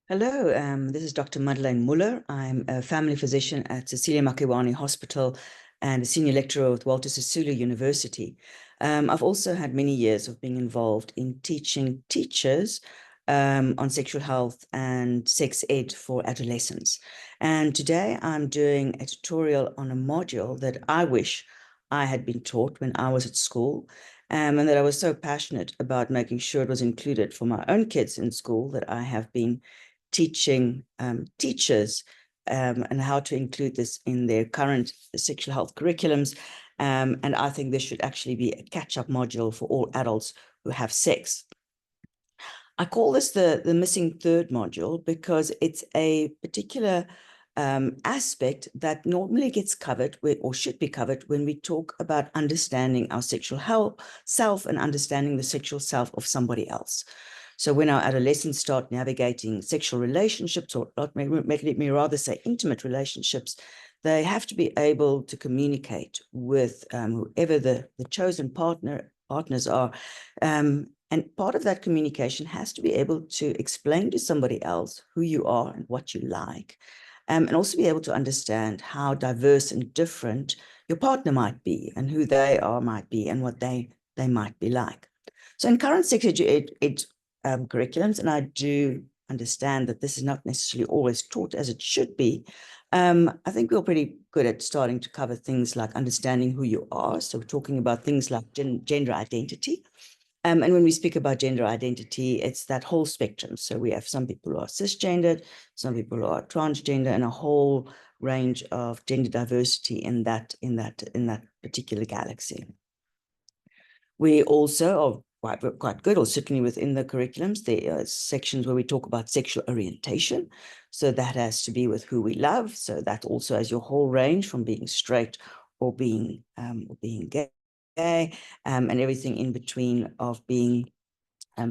Hello, this is Dr. Madeleine Muller. I'm a family physician at Cecilia Makiwane Hospital and a senior lecturer with Walter Sisulu University. I've also had many years of being involved in teaching teachers on sexual health and sex ed for adolescents. And today I'm doing a tutorial on a module that I wish I had been taught when I was at school. And that I was so passionate about making sure it was included for my own kids in school that I have been teaching teachers and how to include this in their current sexual health curriculums. And I think this should actually be a catch-up module for all adults who have sex. I call this the missing third module because it's a particular aspect that normally gets covered or should be covered when we talk about understanding our sexual health self and understanding the sexual self of somebody else. So when our adolescents start navigating sexual relationships, or let me rather say intimate relationships, they have to be able to communicate with whoever the chosen partners are. And part of that communication has to be able to explain to somebody else who you are and what you like, and also be able to understand how diverse and different your partner might be and who they are might be and what they might be like. So in current sex ed curriculums, and I do understand that this is not necessarily always taught as it should be, I think we're pretty good at starting to cover things like understanding who you are. So we're talking about things like gender identity. And when we speak about gender identity, it's that whole spectrum. So we have some people who are cisgendered, some people who are transgender, and a whole range of gender diversity in that particular galaxy. We also are quite good, or certainly within the curriculums, there are sections where we talk about sexual orientation. So that has to be with who we love. So that also has your whole range from being straight or being gay, and everything in between of being,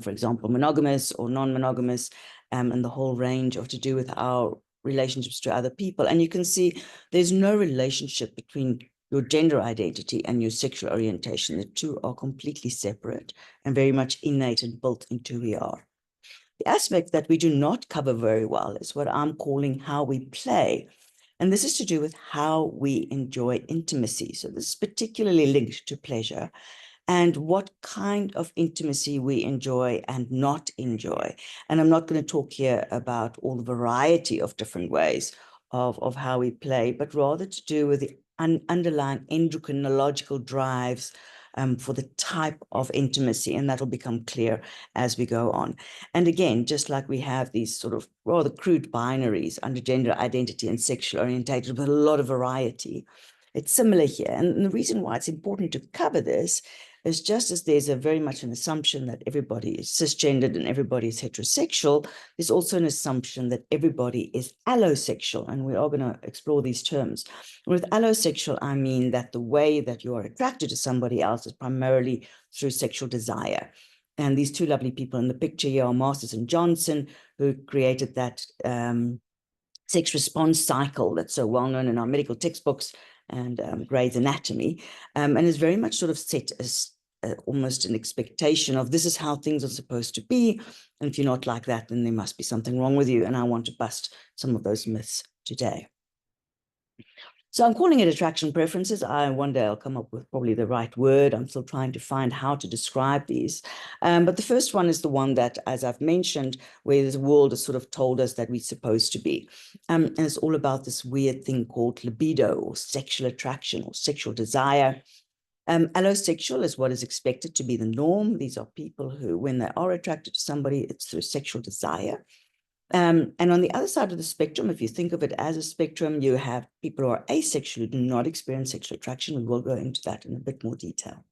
for example, monogamous or non-monogamous, and the whole range of to do with our relationships to other people. And you can see there's no relationship between your gender identity and your sexual orientation. The two are completely separate and very much innate and built into who we are. The aspect that we do not cover very well is what I'm calling how we play. And this is to do with how we enjoy intimacy. So this is particularly linked to pleasure and what kind of intimacy we enjoy and not enjoy. And I'm not going to talk here about all the variety of different ways of how we play, but rather to do with the underlying endocrinological drives for the type of intimacy, and that'll become clear as we go on. And again, just like we have these sort of rather crude binaries under gender identity and sexual orientation, with a lot of variety, it's similar here. And the reason why it's important to cover this is just as there's a very much an assumption that everybody is cisgendered and everybody is heterosexual, there's also an assumption that everybody is allosexual, and we are going to explore these terms. With allosexual, I mean that the way that you are attracted to somebody else is primarily through sexual desire. And these two lovely people in the picture here are Masters and Johnson, who created that sex response cycle that's so well known in our medical textbooks and Gray's Anatomy, and is very much sort of set as almost an expectation of this is how things are supposed to be. And if you're not like that, then there must be something wrong with you. And I want to bust some of those myths today. So I'm calling it attraction preferences. One day I'll come up with probably the right word. I'm still trying to find how to describe these. But the first one is the one that, as I've mentioned, where the world has sort of told us that we're supposed to be. And it's all about this weird thing called libido, or sexual attraction, or sexual desire. Allosexual is what is expected to be the norm. These are people who, when they are attracted to somebody, it's through sexual desire. And on the other side of the spectrum, if you think of it as a spectrum, you have people who are asexual, who do not experience sexual attraction. We will go into that in a bit more detail.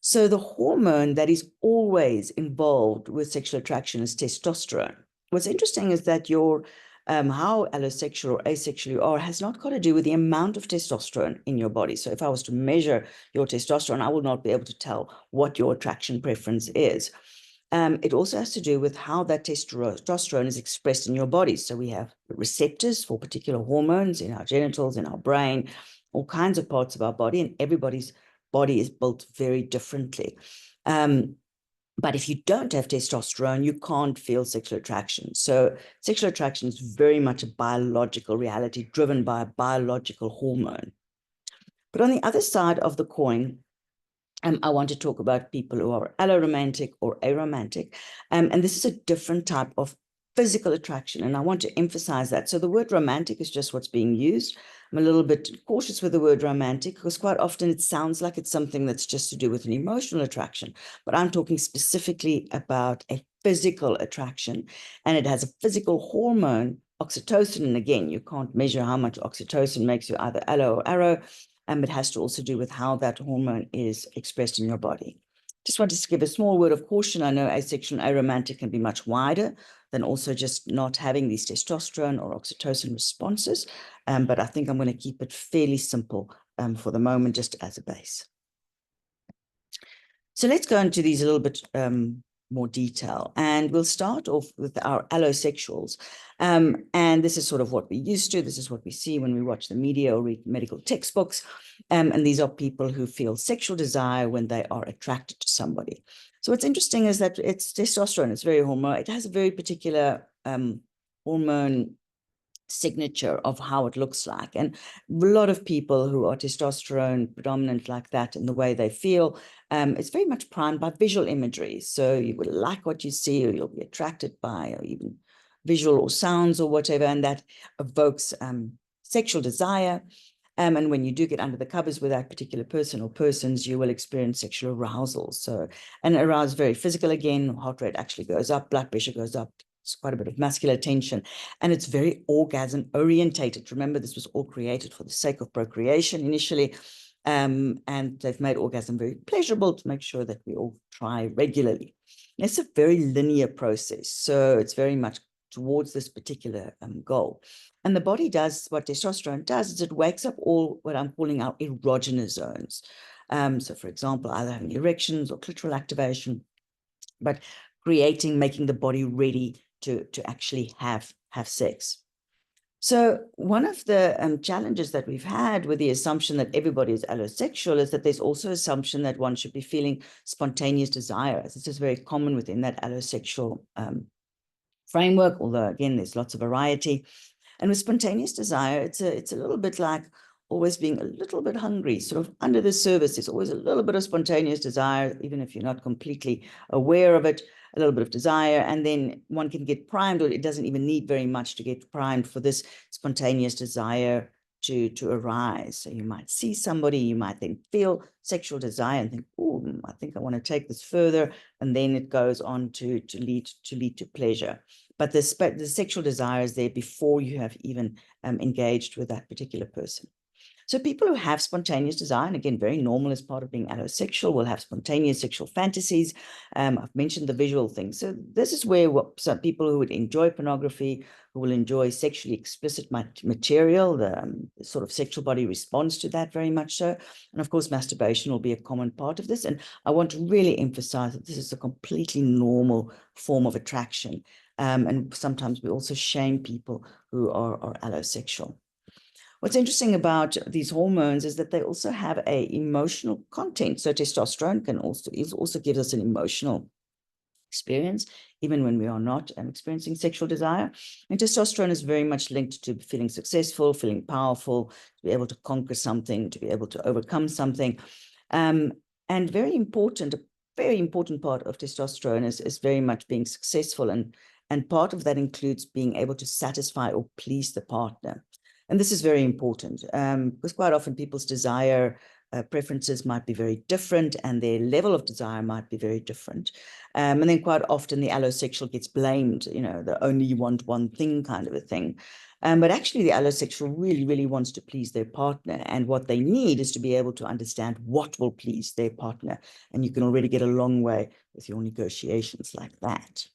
So the hormone that is always involved with sexual attraction is testosterone. What's interesting is that your how allosexual or asexual you are has not got to do with the amount of testosterone in your body. So if I was to measure your testosterone, I will not be able to tell what your attraction preference is. It also has to do with how that testosterone is expressed in your body. So we have receptors for particular hormones in our genitals, in our brain, all kinds of parts of our body, and everybody's body is built very differently. But if you don't have testosterone, you can't feel sexual attraction. So sexual attraction is very much a biological reality driven by a biological hormone. But on the other side of the coin, I want to talk about people who are alloromantic or aromantic. And this is a different type of physical attraction. And I want to emphasize that. So the word romantic is just what's being used. I'm a little bit cautious with the word romantic because quite often it sounds like it's something that's just to do with an emotional attraction. But I'm talking specifically about a physical attraction. And it has a physical hormone, oxytocin. And again, you can't measure how much oxytocin makes you either allo or aro. It has to also do with how that hormone is expressed in your body. Just wanted to give a small word of caution. I know asexual and aromantic can be much wider than also just not having these testosterone or oxytocin responses. But I think I'm going to keep it fairly simple for the moment, just as a base. So let's go into these a little bit more detail. And we'll start off with our allosexuals. And this is sort of what we're used to. This is what we see when we watch the media or read medical textbooks. And these are people who feel sexual desire when they are attracted to somebody. So what's interesting is that it's testosterone. It's very hormonal. It has a very particular hormone signature of how it looks like. And a lot of people who are testosterone predominant like that in the way they feel, it's very much primed by visual imagery. So you will like what you see, or you'll be attracted by, or even visual or sounds or whatever, and that evokes sexual desire. And when you do get under the covers with that particular person or persons, you will experience sexual arousal. So, and arousal is very physical again, heart rate actually goes up, blood pressure goes up. It's quite a bit of muscular tension, and it's very orgasm orientated. Remember, this was all created for the sake of procreation initially, and they've made orgasm very pleasurable to make sure that we all try regularly. And it's a very linear process, so it's very much towards this particular goal. And the body does what testosterone does is it wakes up all what I'm calling our erogenous zones. So, for example, either having erections or clitoral activation, but making the body ready to actually have sex. So one of the challenges that we've had with the assumption that everybody is allosexual is that there's also assumption that one should be feeling spontaneous desire. This is very common within that allosexual framework, although again, there's lots of variety. And with spontaneous desire, it's a little bit like always being a little bit hungry, sort of under the surface. There's always a little bit of spontaneous desire, even if you're not completely aware of it, a little bit of desire, and then one can get primed, or it doesn't even need very much to get primed for this spontaneous desire to arise. So you might see somebody, you might then feel sexual desire and think, oh, I think I want to take this further, and then it goes on to lead to pleasure. But the sexual desire is there before you have even engaged with that particular person. So people who have spontaneous desire, and again, very normal as part of being allosexual, will have spontaneous sexual fantasies. I've mentioned the visual thing. So this is where some people who would enjoy pornography, who will enjoy sexually explicit material, the sort of sexual body responds to that very much so. And of course, masturbation will be a common part of this. And I want to really emphasize that this is a completely normal form of attraction. And sometimes we also shame people who are allosexual. What's interesting about these hormones is that they also have an emotional content. So testosterone also gives us an emotional experience, even when we are not experiencing sexual desire. And testosterone is very much linked to feeling successful, feeling powerful, to be able to conquer something, to be able to overcome something. And a very important part of testosterone is very much being successful. And part of that includes being able to satisfy or please the partner. And this is very important because quite often people's desire preferences might be very different and their level of desire might be very different. And then quite often the allosexual gets blamed, the only you want one thing kind of a thing. But actually the allosexual really, really wants to please their partner. And what they need is to be able to understand what will please their partner. And you can already get a long way with your negotiations like that.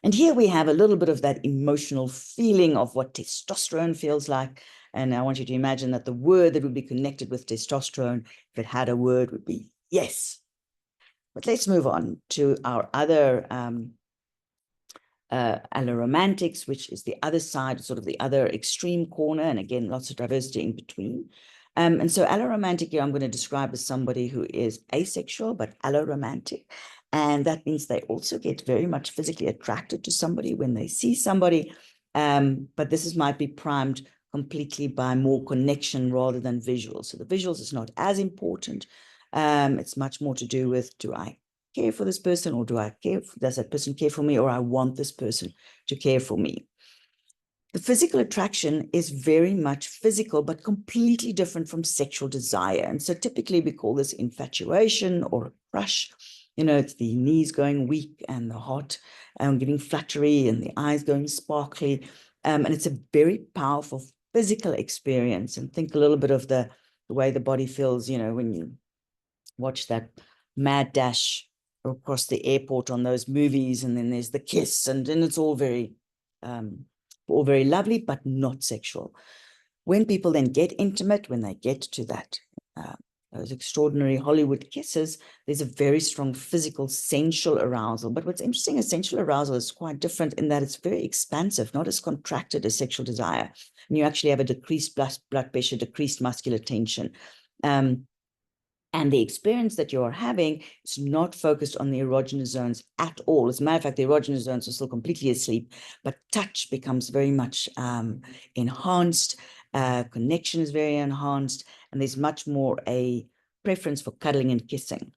And here we have a little bit of that emotional feeling of what testosterone feels like. And I want you to imagine that the word that would be connected with testosterone, if it had a word, would be yes. But let's move on to our other alloromantics, which is the other side, sort of the other extreme corner. And again, lots of diversity in between. And so alloromantic here, I'm going to describe as somebody who is asexual, but alloromantic. And that means they also get very much physically attracted to somebody when they see somebody. But this might be primed completely by more connection rather than visuals. So the visuals is not as important. It's much more to do with, do I care for this person, or does that person care for me, or I want this person to care for me? The physical attraction is very much physical, but completely different from sexual desire. And so typically we call this infatuation or a crush. It's the knees going weak and the heart getting fluttery and the eyes going sparkly. And it's a very powerful physical experience. And think a little bit of the way the body feels, when you watch that mad dash across the airport on those movies, and then there's the kiss, and then it's all very lovely, but not sexual. When people then get intimate, when they get to that, those extraordinary Hollywood kisses, there's a very strong physical, sensual arousal. But what's interesting is sensual arousal is quite different in that it's very expansive, not as contracted as sexual desire. And you actually have a decreased blood pressure, decreased muscular tension. And the experience that you're having is not focused on the erogenous zones at all. As a matter of fact, the erogenous zones are still completely asleep, but touch becomes very much enhanced. Connection is very enhanced, and there's much more a preference for cuddling and kissing.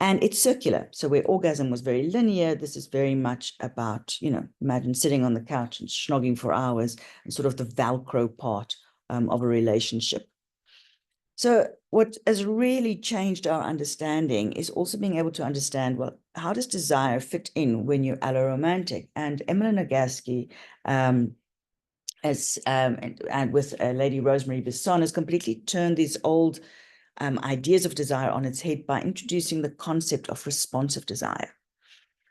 And it's circular. So where orgasm was very linear, this is very much about, imagine sitting on the couch and schnogging for hours, and sort of the Velcro part of a relationship. So what has really changed our understanding is also being able to understand, well, how does desire fit in when you're alloromantic? And Emily Nagasky, and with Lady Rosemary Besson, has completely turned these old ideas of desire on its head by introducing the concept of responsive desire.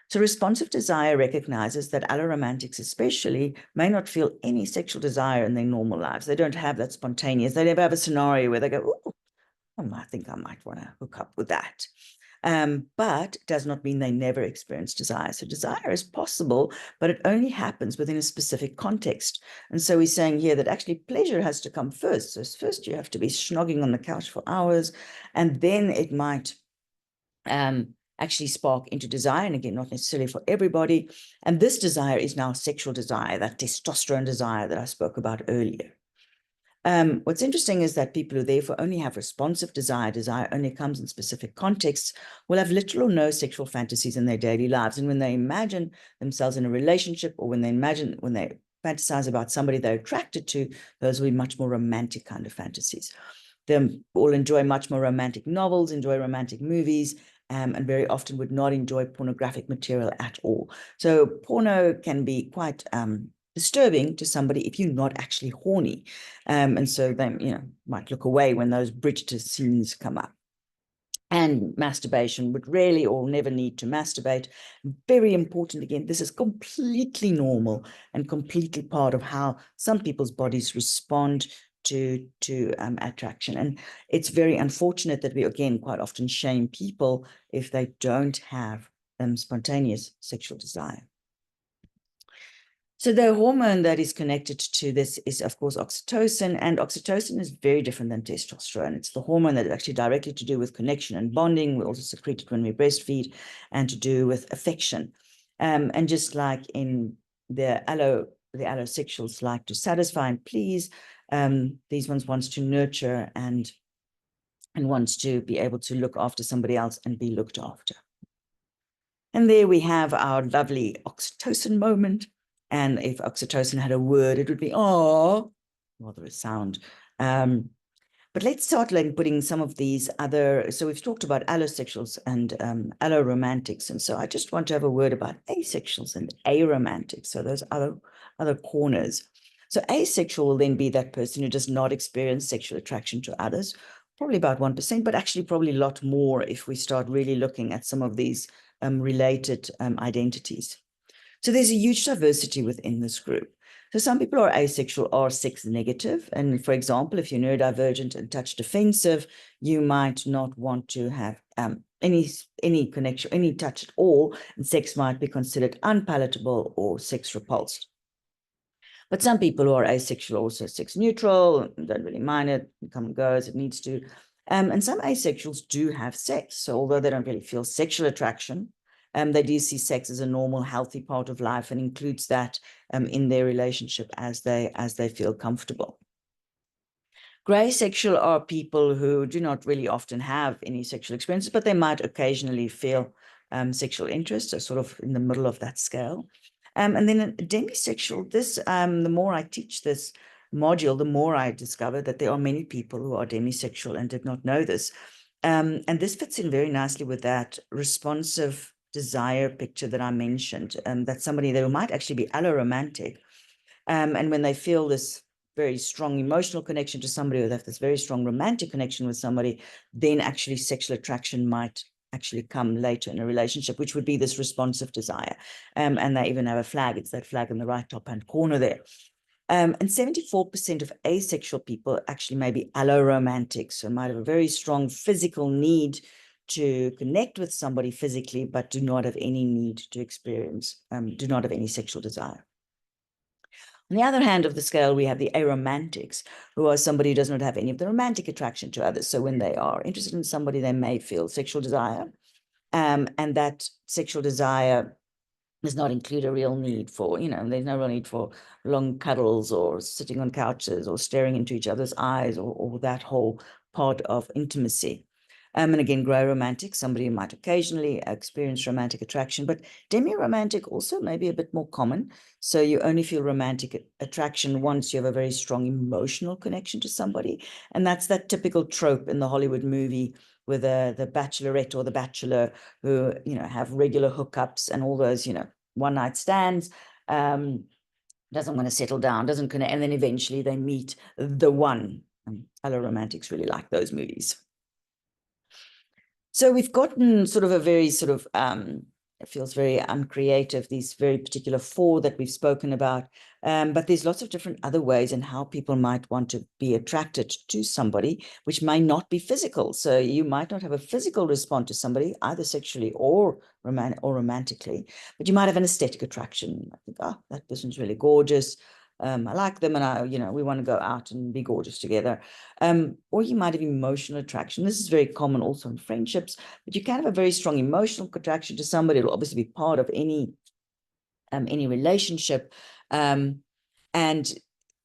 So responsive desire recognizes that alloromantics especially may not feel any sexual desire in their normal lives. They don't have that spontaneous. They never have a scenario where they go, oh, I think I might want to hook up with that. But it does not mean they never experience desire. So desire is possible, but it only happens within a specific context. And so we're saying here that actually pleasure has to come first. So first you have to be schnogging on the couch for hours, and then it might actually spark into desire. And again, not necessarily for everybody. And this desire is now sexual desire, that testosterone desire that I spoke about earlier. What's interesting is that people who therefore only have responsive desire only comes in specific contexts, will have little or no sexual fantasies in their daily lives. And when they imagine themselves in a relationship, or when they fantasize about somebody they're attracted to, those will be much more romantic kind of fantasies. They will enjoy much more romantic novels, enjoy romantic movies, and very often would not enjoy pornographic material at all. So porno can be quite disturbing to somebody if you're not actually horny. And so they might look away when those Bridgerton scenes come up. And masturbation would rarely or never need to masturbate. Very important, again, this is completely normal and completely part of how some people's bodies respond to attraction. And it's very unfortunate that we, again, quite often shame people if they don't have spontaneous sexual desire. So the hormone that is connected to this is, of course, oxytocin, and oxytocin is very different than testosterone. It's the hormone that is actually directly to do with connection and bonding. We also secrete it when we breastfeed, and to do with affection. And just like in the allosexuals like to satisfy and please, these ones wants to nurture and wants to be able to look after somebody else and be looked after. And there we have our lovely oxytocin moment. And if oxytocin had a word, it would be, oh, rather a sound. But let's start like putting some of these other, so we've talked about allosexuals and alloromantics. And so I just want to have a word about asexuals and aromantics. So those other corners. So asexual will then be that person who does not experience sexual attraction to others, probably about 1%, but actually probably a lot more if we start really looking at some of these related identities. So there's a huge diversity within this group. So some people are asexual, are sex negative. And for example, if you're neurodivergent and touch defensive, you might not want to have any connection, any touch at all, and sex might be considered unpalatable or sex repulsed. But some people who are asexual are also sex neutral, don't really mind it, come and go as it needs to. And some asexuals do have sex. So although they don't really feel sexual attraction, they do see sex as a normal, healthy part of life and includes that in their relationship as they feel comfortable. Gray sexual are people who do not really often have any sexual experiences, but they might occasionally feel sexual interest, so sort of in the middle of that scale. And then demisexual, the more I teach this module, the more I discover that there are many people who are demisexual and did not know this. And this fits in very nicely with that responsive desire picture that I mentioned, that somebody that might actually be alloromantic. And when they feel this very strong emotional connection to somebody, or they have this very strong romantic connection with somebody, then actually sexual attraction might actually come later in a relationship, which would be this responsive desire. And they even have a flag. It's that flag in the right top-hand corner there. And 74% of asexual people actually may be alloromantic, so might have a very strong physical need to connect with somebody physically, but do not have any need to experience, do not have any sexual desire. On the other hand of the scale, we have the aromantics, who are somebody who does not have any of the romantic attraction to others. So when they are interested in somebody, they may feel sexual desire. And that sexual desire does not include a real need for, there's no real need for long cuddles or sitting on couches or staring into each other's eyes or that whole part of intimacy. And again, gray romantic, somebody who might occasionally experience romantic attraction, but demi-romantic also may be a bit more common. So you only feel romantic attraction once you have a very strong emotional connection to somebody. And that's that typical trope in the Hollywood movie with the bachelorette or the bachelor who, have regular hookups and all those, one-night stands, doesn't want to settle down, doesn't connect, and then eventually they meet the one. Alloromantics really like those movies. So we've gotten sort of a very it feels very uncreative, these very particular 4 that we've spoken about. But there's lots of different other ways in how people might want to be attracted to somebody, which may not be physical. So you might not have a physical response to somebody, either sexually or romantically, but you might have an aesthetic attraction. I think, oh, that person's really gorgeous. I like them, and we want to go out and be gorgeous together. Or you might have emotional attraction. This is very common also in friendships, but you can have a very strong emotional attraction to somebody. It'll obviously be part of any relationship. And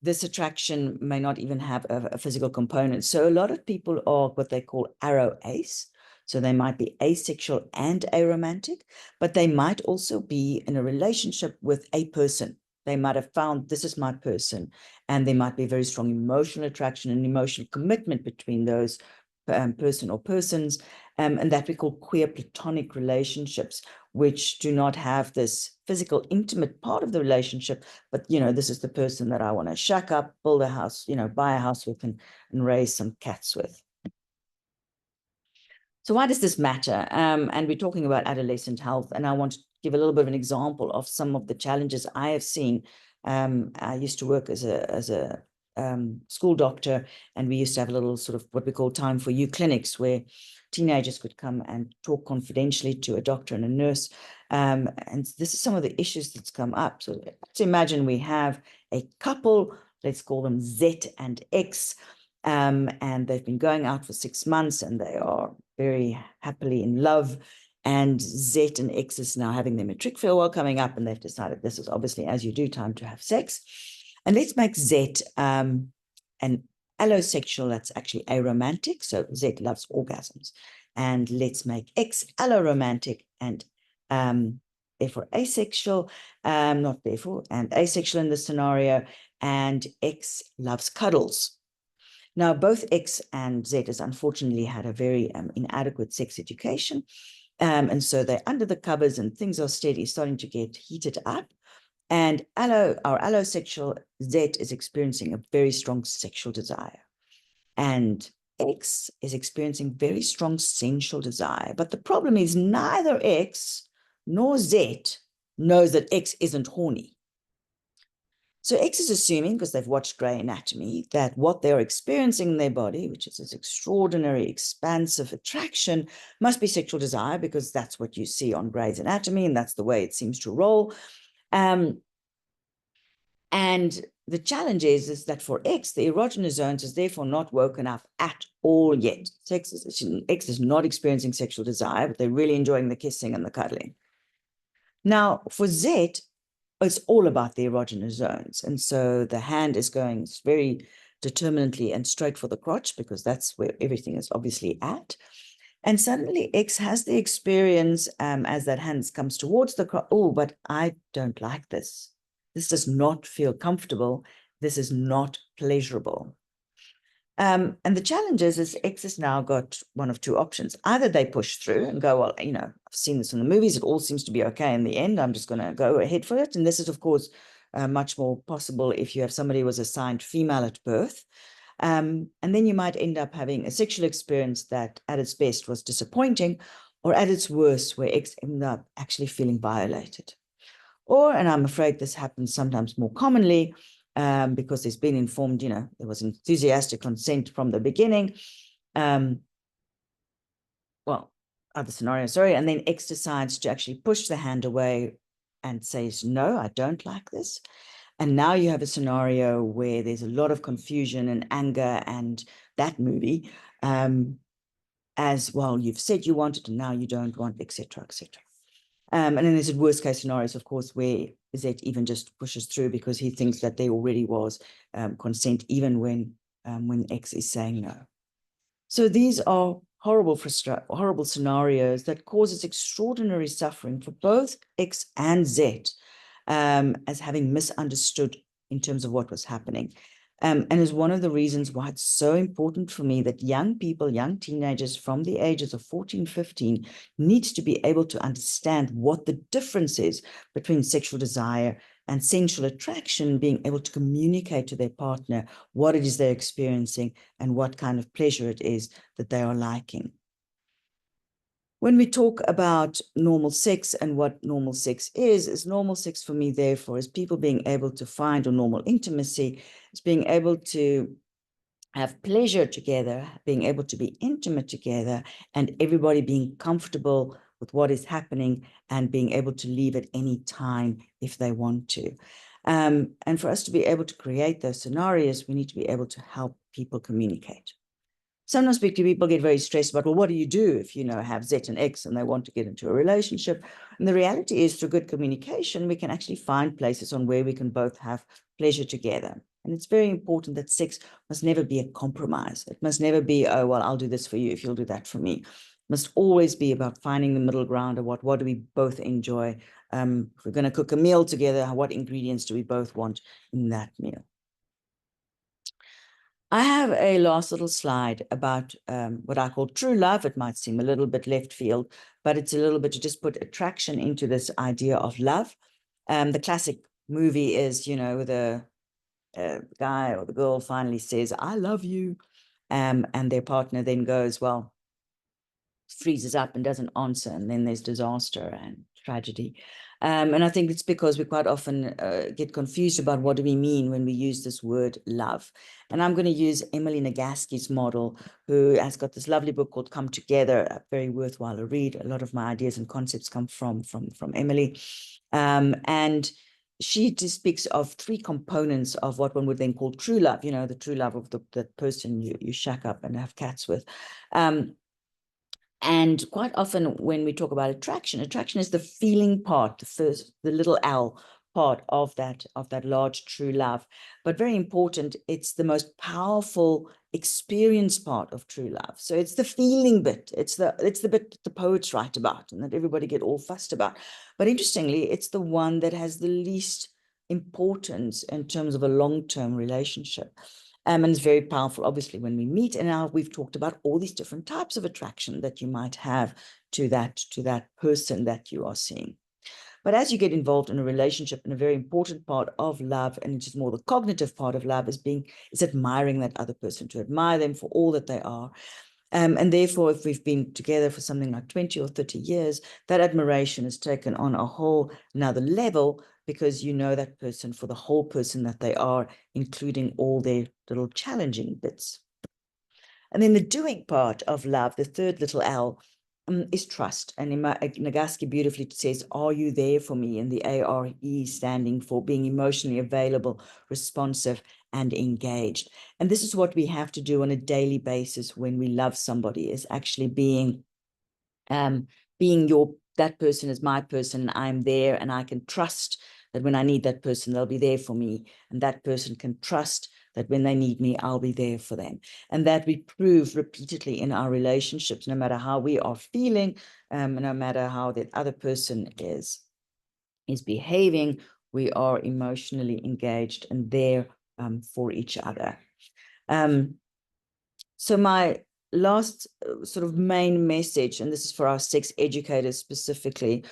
this attraction may not even have a physical component. So a lot of people are what they call aro-ace. So they might be asexual and aromantic, but they might also be in a relationship with a person. They might have found this is my person, and there might be a very strong emotional attraction and emotional commitment between those person or persons, and that we call queer platonic relationships, which do not have this physical, intimate part of the relationship, but, this is the person that I want to shack up, build a house, buy a house with and raise some cats with. So why does this matter? And we're talking about adolescent health, and I want to give a little bit of an example of some of the challenges I have seen. I used to work as a school doctor, and we used to have a little sort of what we call time for you clinics, where teenagers could come and talk confidentially to a doctor and a nurse. And this is some of the issues that's come up. So let's imagine we have a couple, let's call them Z and X, and they've been going out for 6 months, and they are very happily in love. And Z and X is now having their matric farewell coming up, and they've decided this is obviously, as you do, time to have sex. And let's make Z an allosexual that's actually aromantic. So Z loves orgasms. And let's make X alloromantic and therefore asexual, not therefore, and asexual in this scenario. And X loves cuddles. Now, both X and Z has unfortunately had a very inadequate sex education. And so they're under the covers and things are starting to get heated up. And our allosexual Z is experiencing a very strong sexual desire. And X is experiencing very strong sensual desire. But the problem is neither X nor Z knows that X isn't horny. So X is assuming, because they've watched Grey Anatomy, that what they're experiencing in their body, which is this extraordinary, expansive attraction, must be sexual desire, because that's what you see on Grey's Anatomy, and that's the way it seems to roll. And the challenge is that for X, the erogenous zones is therefore not woken up at all yet. X is not experiencing sexual desire, but they're really enjoying the kissing and the cuddling. Now, for Z, it's all about the erogenous zones. And so the hand is going very determinantly and straight for the crotch, because that's where everything is obviously at. And suddenly X has the experience as that hand comes towards the crotch. Oh, but I don't like this. This does not feel comfortable. This is not pleasurable. And the challenge is X has now got one of two options. Either they push through and go, well, you know, I've seen this in the movies. It all seems to be okay in the end. I'm just going to go ahead for it. And this is, of course, much more possible if you have somebody who was assigned female at birth. And then you might end up having a sexual experience that at its best was disappointing, or at its worst, where X ended up actually feeling violated. Or, and I'm afraid this happens sometimes more commonly, because there's been informed, you know, there was enthusiastic consent from the beginning. Well, other scenario, sorry, and then X decides to actually push the hand away and says, no, I don't like this. And now you have a scenario where there's a lot of confusion and anger, and that movie, as well, you've said you want it and now you don't want, etc., etc. And then there's worst case scenarios, of course, where Z even just pushes through because he thinks that there already was consent, even when X is saying no. So these are horrible scenarios that causes extraordinary suffering for both X and Z, as having misunderstood in terms of what was happening. And is one of the reasons why it's so important for me that young people, young teenagers from the ages of 14, 15, need to be able to understand what the difference is between sexual desire and sensual attraction, being able to communicate to their partner what it is they're experiencing and what kind of pleasure it is that they are liking. When we talk about normal sex and what normal sex is normal sex for me, therefore, is people being able to find a normal intimacy, is being able to have pleasure together, being able to be intimate together, and everybody being comfortable with what is happening and being able to leave at any time if they want to. And for us to be able to create those scenarios, we need to be able to help people communicate. Sometimes people get very stressed about, well, what do you do if, you know, have Z and X and they want to get into a relationship? And the reality is, through good communication, we can actually find places on where we can both have pleasure together. And it's very important that sex must never be a compromise. It must never be, oh, well, I'll do this for you if you'll do that for me. It must always be about finding the middle ground of what do we both enjoy. If we're going to cook a meal together, what ingredients do we both want in that meal? I have a last little slide about what I call true love. It might seem a little bit left field, but it's a little bit to just put attraction into this idea of love. The classic movie is, you know, the guy or the girl finally says, I love you. And their partner then goes, well, freezes up and doesn't answer. And then there's disaster and tragedy. And I think it's because we quite often get confused about what do we mean when we use this word love. And I'm going to use Emily Nagoski's model, who has got this lovely book called Come Together, a very worthwhile read. A lot of my ideas and concepts come from Emily. And she just speaks of three components of what one would then call true love, you know, the true love of the person you shack up and have cats with. And quite often when we talk about attraction is the feeling part, the little L part of that large true love. But very important, it's the most powerful experience part of true love. So it's the feeling bit. It's the bit that the poets write about and that everybody get all fussed about. But interestingly, it's the one that has the least importance in terms of a long-term relationship. And it's very powerful, obviously, when we meet. And now we've talked about all these different types of attraction that you might have to that person that you are seeing. But as you get involved in a relationship, and a very important part of love, and which is more the cognitive part of love, is admiring that other person, to admire them for all that they are. And therefore, if we've been together for something like 20 or 30 years, that admiration is taken on a whole another level, because you know that person for the whole person that they are, including all their little challenging bits. And then the doing part of love, the third little L, is trust. And Nagoski beautifully says, are you there for me? And the ARE standing for being emotionally available, responsive, and engaged. And this is what we have to do on a daily basis when we love somebody, is actually being your that person is my person, and I'm there, and I can trust that when I need that person, they'll be there for me. And that person can trust that when they need me, I'll be there for them. And that we prove repeatedly in our relationships, no matter how we are feeling, no matter how that other person is behaving, we are emotionally engaged and there for each other. So my last sort of main message, and this is for our sex educators specifically,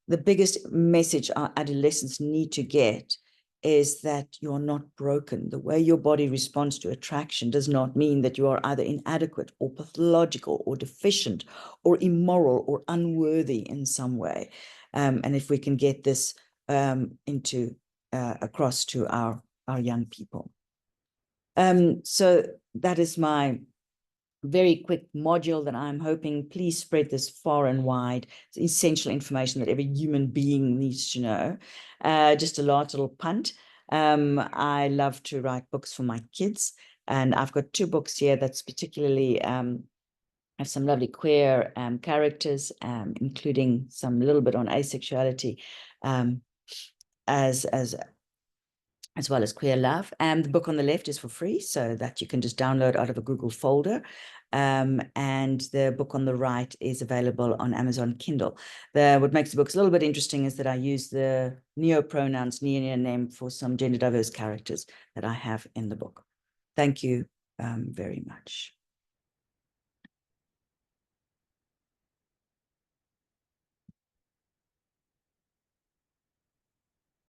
the biggest message our adolescents need to get is that you're not broken. The way your body responds to attraction does not mean that you are either inadequate or pathological or deficient or immoral or unworthy in some way. And if we can get this across to our young people. So that is my very quick module that I'm hoping, please spread this far and wide. It's essential information that every human being needs to know. Just a last little punt. I love to write books for my kids, and I've got 2 books here that's particularly have some lovely queer characters, including some little bit on asexuality, as well as queer love. And the book on the left is for free, so that you can just download out of a Google folder. And the book on the right is available on Amazon Kindle. What makes the books a little bit interesting is that I use the neopronouns, name for some gender diverse characters that I have in the book. Thank you very much.